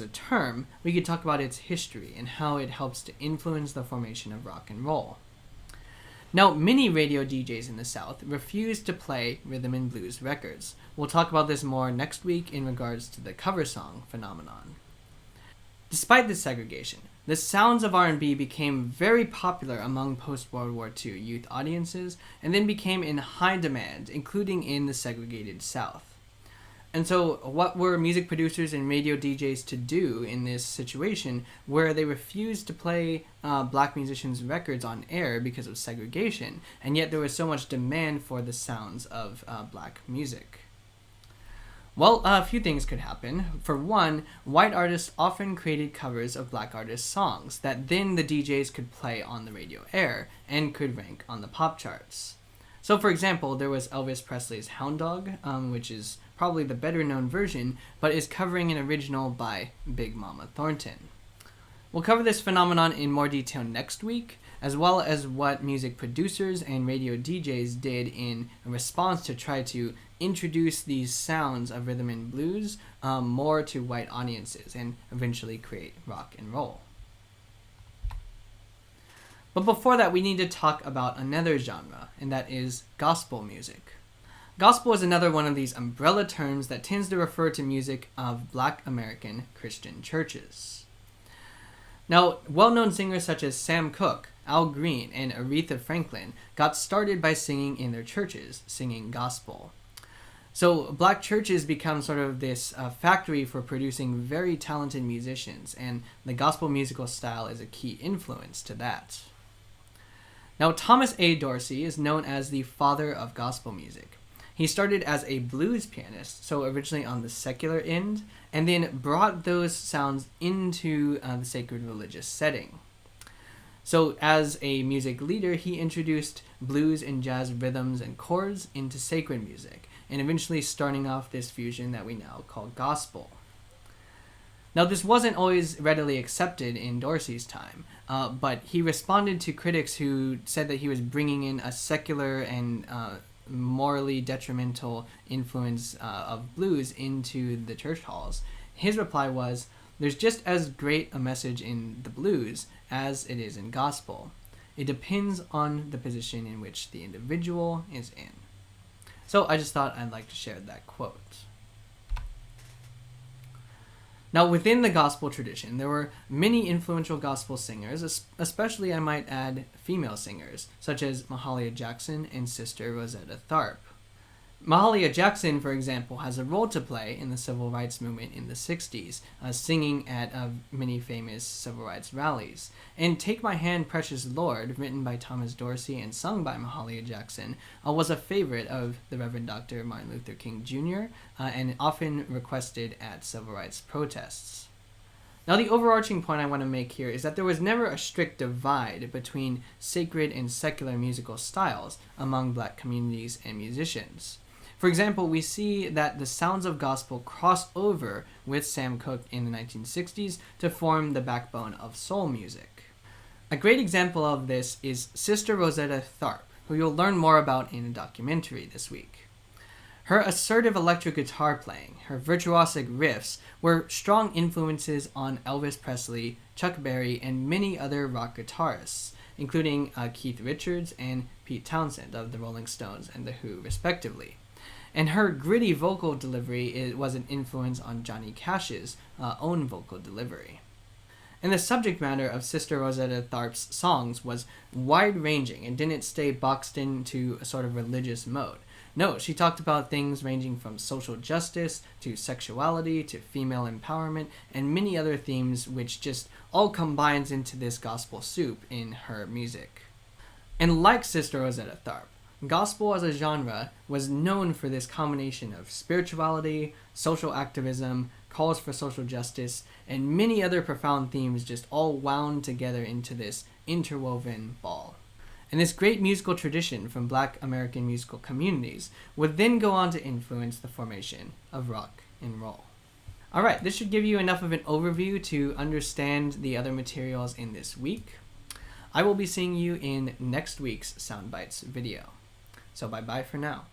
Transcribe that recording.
a term, we could talk about its history and how it helps to influence the formation of rock and roll. Now, many radio DJs in the South refuse to play rhythm and blues records. We'll talk about this more next week in regards to the cover song phenomenon. Despite this segregation, the sounds of R&B became very popular among post-World War II youth audiences and then became in high demand, including in the segregated South. And so what were music producers and radio DJs to do in this situation where they refused to play black musicians' records on air because of segregation, and yet there was so much demand for the sounds of black music? Well, a few things could happen. For one, white artists often created covers of black artists' songs that then the DJs could play on the radio air and could rank on the pop charts. So, for example, there was Elvis Presley's Hound Dog, which is probably the better known version, but is covering an original by Big Mama Thornton. We'll cover this phenomenon in more detail next week, as well as what music producers and radio DJs did in response to try to introduce these sounds of rhythm and blues more to white audiences and eventually create rock and roll. But before that, we need to talk about another genre, and that is gospel music. Gospel is another one of these umbrella terms that tends to refer to music of Black American Christian churches. Now, well-known singers such as Sam Cooke, Al Green, and Aretha Franklin got started by singing in their churches, singing gospel. So black churches become sort of this factory for producing very talented musicians, and the gospel musical style is a key influence to that. Now, Thomas A. Dorsey is known as the father of gospel music. He started as a blues pianist, so originally on the secular end, and then brought those sounds into the sacred religious setting. So as a music leader, he introduced blues and jazz rhythms and chords into sacred music, and eventually starting off this fusion that we now call gospel. Now, this wasn't always readily accepted in Dorsey's time, but he responded to critics who said that he was bringing in a secular and morally detrimental influence of blues into the church halls. His reply was, "There's just as great a message in the blues as it is in gospel. It depends on the position in which the individual is in." So I just thought I'd like to share that quote. Now, within the gospel tradition, there were many influential gospel singers, especially, I might add, female singers, such as Mahalia Jackson and Sister Rosetta Tharpe. Mahalia Jackson, for example, has a role to play in the civil rights movement in the 60s, singing at many famous civil rights rallies. And Take My Hand, Precious Lord, written by Thomas Dorsey and sung by Mahalia Jackson, was a favorite of the Reverend Dr. Martin Luther King Jr. And often requested at civil rights protests. Now, the overarching point I want to make here is that there was never a strict divide between sacred and secular musical styles among black communities and musicians. For example, we see that the sounds of gospel cross over with Sam Cooke in the 1960s to form the backbone of soul music. A great example of this is Sister Rosetta Tharpe, who you'll learn more about in a documentary this week. Her assertive electric guitar playing, her virtuosic riffs, were strong influences on Elvis Presley, Chuck Berry, and many other rock guitarists, including Keith Richards and Pete Townsend of the Rolling Stones and The Who, respectively. And her gritty vocal delivery was an influence on Johnny Cash's own vocal delivery. And the subject matter of Sister Rosetta Tharpe's songs was wide-ranging and didn't stay boxed into a sort of religious mode. No, she talked about things ranging from social justice to sexuality to female empowerment and many other themes, which just all combines into this gospel soup in her music. And like Sister Rosetta Tharpe, gospel as a genre was known for this combination of spirituality, social activism, calls for social justice, and many other profound themes just all wound together into this interwoven ball. And this great musical tradition from Black American musical communities would then go on to influence the formation of rock and roll. Alright, this should give you enough of an overview to understand the other materials in this week. I will be seeing you in next week's Soundbites video. So bye-bye for now.